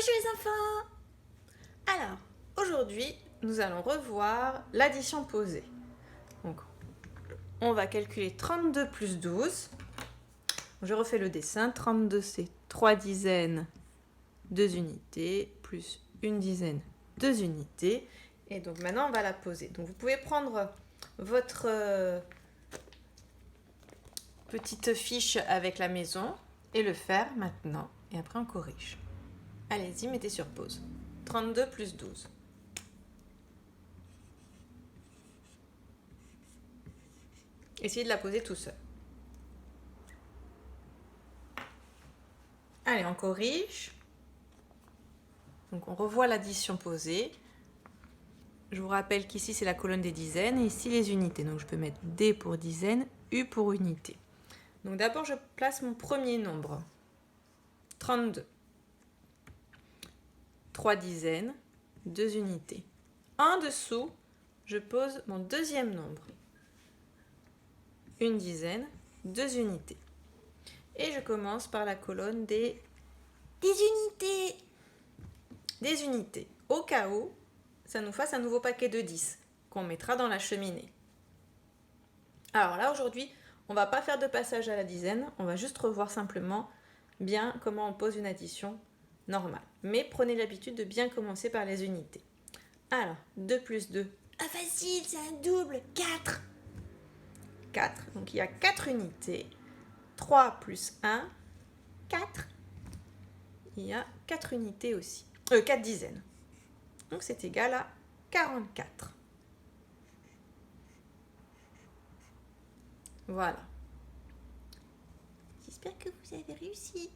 Bonjour les enfants! Alors, aujourd'hui, nous allons revoir l'addition posée. Donc, on va calculer 32 plus 12. Je refais le dessin. 32, c'est 3 dizaines, 2 unités, plus une dizaine, 2 unités. Et donc, maintenant, on va la poser. Donc, vous pouvez prendre votre petite fiche avec la maison et le faire maintenant. Et après, on corrige. Allez-y, mettez sur pause. 32 plus 12. Essayez de la poser tout seul. Allez, on corrige. Donc, on revoit l'addition posée. Je vous rappelle qu'ici, c'est la colonne des dizaines et ici, les unités. Donc, je peux mettre D pour dizaine, U pour unité. Donc, d'abord, je place mon premier nombre. 32. 3 dizaines, 2 unités. En dessous, je pose mon deuxième nombre. Une dizaine, 2 unités. Et je commence par la colonne des unités. Des unités. Au cas où, ça nous fasse un nouveau paquet de 10 qu'on mettra dans la cheminée. Alors là, aujourd'hui, on ne va pas faire de passage à la dizaine. On va juste revoir simplement bien comment on pose une addition normale. Mais prenez l'habitude de bien commencer par les unités. Alors, 2 plus 2. Ah, facile, c'est un double. 4. 4. Donc, il y a 4 unités. 3 plus 1, 4. Il y a 4 unités aussi. 4 dizaines. Donc, c'est égal à 44. Voilà. J'espère que vous avez réussi.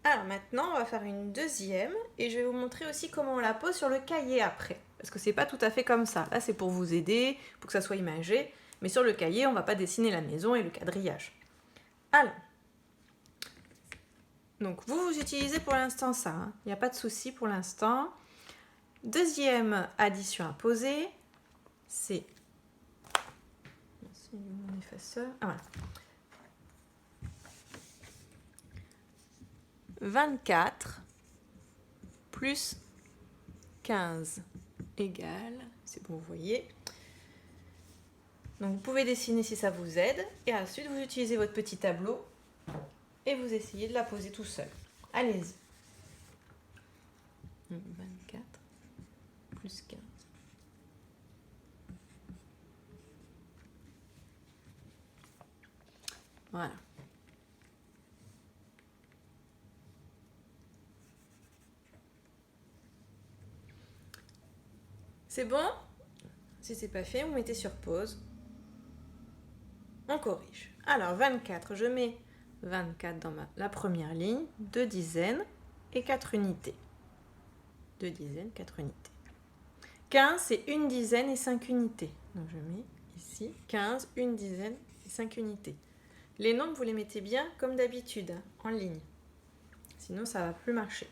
Alors maintenant, on va faire une deuxième et je vais vous montrer aussi comment on la pose sur le cahier après. Parce que c'est pas tout à fait comme ça. Là, c'est pour vous aider, pour que ça soit imagé. Mais sur le cahier, on va pas dessiner la maison et le quadrillage. Alors, donc vous utilisez pour l'instant ça. Il n'y a pas de souci pour l'instant. Deuxième addition à poser, c'est... C'est mon effaceur. Ah, voilà. 24 plus 15 égale, c'est bon, vous voyez. Donc vous pouvez dessiner si ça vous aide. Et ensuite, vous utilisez votre petit tableau et vous essayez de la poser tout seul. Allez-y. 24 plus 15. Voilà. C'est bon? Si c'est pas fait, vous mettez sur pause. On corrige. Alors 24, je mets 24 dans la première ligne, 2 dizaines et 4 unités. 2 dizaines, 4 unités. 15, c'est une dizaine et 5 unités. Donc je mets ici 15, une dizaine et 5 unités. Les nombres, vous les mettez bien comme d'habitude, en ligne. Sinon, ça ne va plus marcher.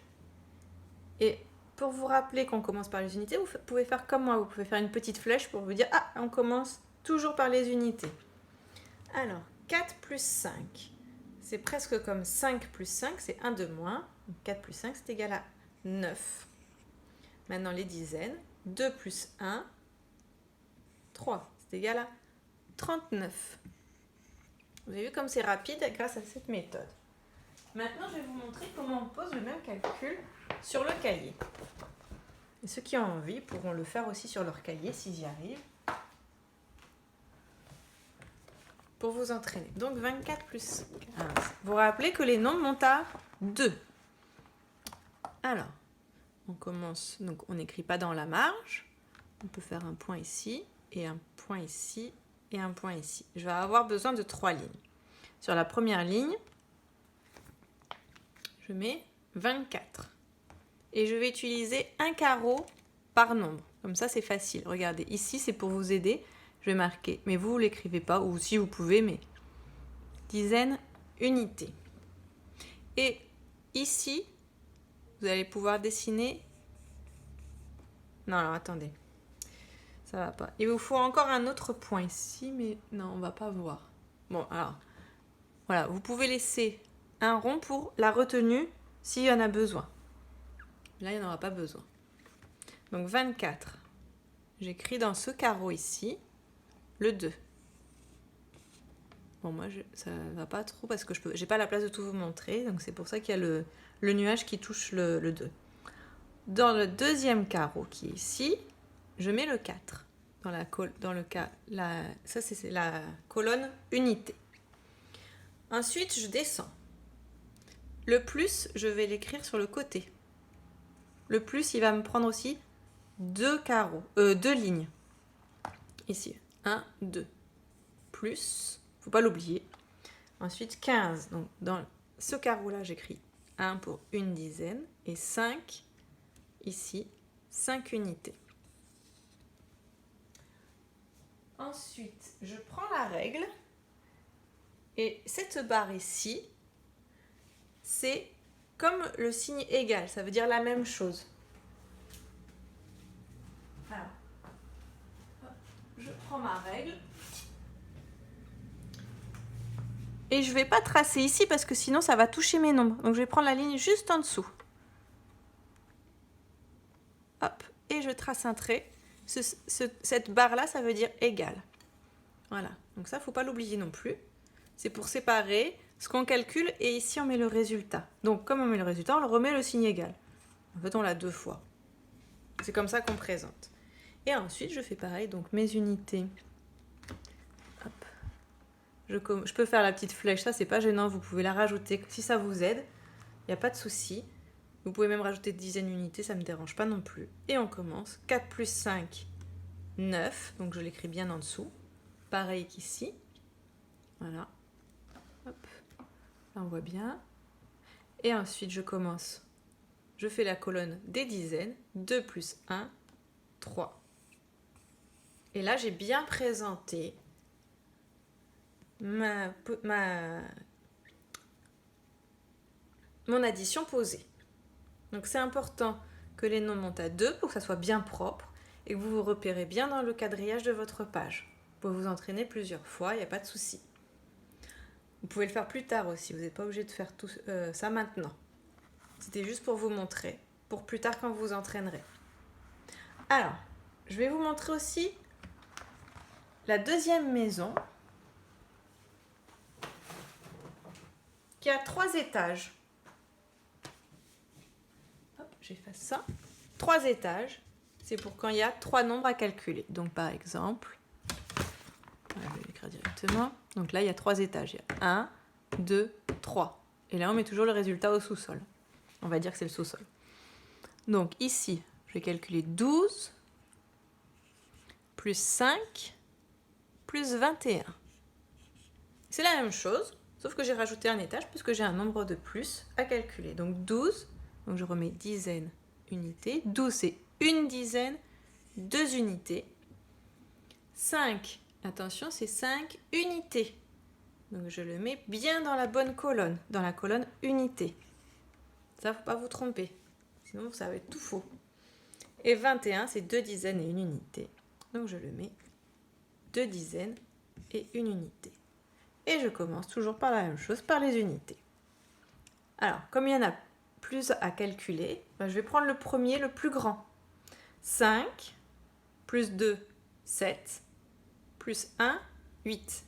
Et pour vous rappeler qu'on commence par les unités, vous pouvez faire comme moi. Vous pouvez faire une petite flèche pour vous dire « Ah, on commence toujours par les unités ». Alors, 4 plus 5, c'est presque comme 5 plus 5, c'est 1 de moins. Donc 4 plus 5, c'est égal à 9. Maintenant, les dizaines. 2 plus 1, 3, c'est égal à 39. Vous avez vu comme c'est rapide grâce à cette méthode. Maintenant, je vais vous montrer comment on pose le même calcul sur le cahier. Et ceux qui ont envie pourront le faire aussi sur leur cahier s'ils y arrivent. Pour vous entraîner. Donc 24 plus 15. Vous vous rappelez que les nombres montent à 2. Alors, on commence, donc on n'écrit pas dans la marge. On peut faire un point ici, et un point ici, et un point ici. Je vais avoir besoin de 3 lignes. Sur la première ligne, je mets 24. Et je vais utiliser un carreau par nombre. Comme ça, c'est facile. Regardez, ici, c'est pour vous aider. Je vais marquer, mais vous ne l'écrivez pas, ou si vous pouvez, mais dizaines, unités. Et ici, vous allez pouvoir dessiner... Non, alors attendez. Ça va pas. Il vous faut encore un autre point ici, mais non, on va pas voir. Bon, alors, voilà, vous pouvez laisser un rond pour la retenue s'il y en a besoin. Là, il n'y en aura pas besoin. Donc 24. J'écris dans ce carreau ici le 2. Bon, moi, ça va pas trop parce que j'ai pas la place de tout vous montrer. Donc c'est pour ça qu'il y a le nuage qui touche le 2. Dans le deuxième carreau qui est ici, je mets le 4. Ça, c'est la colonne unité. Ensuite, je descends. Le plus, je vais l'écrire sur le côté. Le plus, il va me prendre aussi 2 lignes. Ici, 1, 2. Plus, faut pas l'oublier. Ensuite, 15. Donc, dans ce carreau-là, j'écris 1 pour une dizaine et 5, ici, 5 unités. Ensuite, je prends la règle et cette barre ici, c'est comme le signe égal, ça veut dire la même chose. Alors, je prends ma règle et je ne vais pas tracer ici parce que sinon ça va toucher mes nombres. Donc je vais prendre la ligne juste en dessous. Hop, et je trace un trait. Cette barre-là, ça veut dire égal. Voilà, donc ça, il ne faut pas l'oublier non plus. C'est pour séparer ce qu'on calcule et ici, on met le résultat. Donc, comme on met le résultat, on le remet le signe égal. En fait, on l'a 2 fois. C'est comme ça qu'on présente. Et ensuite, je fais pareil, donc mes unités. Hop. Je peux faire la petite flèche, ça, c'est pas gênant, vous pouvez la rajouter. Si ça vous aide, il n'y a pas de souci. Vous pouvez même rajouter dizaines d'unités, ça ne me dérange pas non plus. Et on commence. 4 plus 5, 9. Donc je l'écris bien en dessous. Pareil qu'ici. Voilà. Hop. Là, on voit bien. Et ensuite, je commence. Je fais la colonne des dizaines. 2 plus 1, 3. Et là, j'ai bien présenté mon addition posée. Donc c'est important que les noms montent à 2 pour que ça soit bien propre et que vous vous repérez bien dans le quadrillage de votre page. Vous pouvez vous entraîner plusieurs fois, il n'y a pas de souci. Vous pouvez le faire plus tard aussi, vous n'êtes pas obligé de faire tout ça maintenant. C'était juste pour vous montrer, pour plus tard quand vous vous entraînerez. Alors, je vais vous montrer aussi la deuxième maison qui a 3 étages. J'efface ça. 3 étages, c'est pour quand il y a 3 nombres à calculer. Donc par exemple, je vais l'écrire directement. Donc là, il y a 3 étages. Il y a 1, 2, 3. Et là, on met toujours le résultat au sous-sol. On va dire que c'est le sous-sol. Donc ici, je vais calculer 12 plus 5 plus 21. C'est la même chose, sauf que j'ai rajouté un étage puisque j'ai un nombre de plus à calculer. Donc 12. Donc je remets dizaines, unités. 12, c'est une dizaine, 2 unités. 5, attention, c'est 5 unités. Donc je le mets bien dans la bonne colonne, dans la colonne unité. Ça, il ne faut pas vous tromper, sinon ça va être tout faux. Et 21, c'est 2 dizaines et 1 unité. Donc je le mets 2 dizaines et 1 unité. Et je commence toujours par la même chose, par les unités. Alors, comme il y en a plus à calculer, je vais prendre le premier, le plus grand. 5 plus 2, 7 plus 1, 8.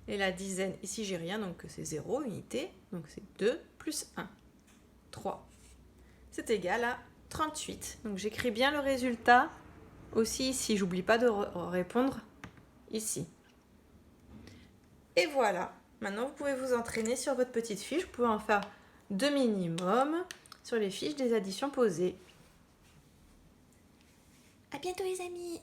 Et la dizaine, ici j'ai rien, donc c'est 0 unité, donc c'est 2 plus 1, 3. C'est égal à 38. Donc j'écris bien le résultat aussi ici, j'oublie pas de répondre ici. Et voilà. Maintenant, vous pouvez vous entraîner sur votre petite fiche. Vous pouvez en faire 2 minimum sur les fiches des additions posées. À bientôt les amis!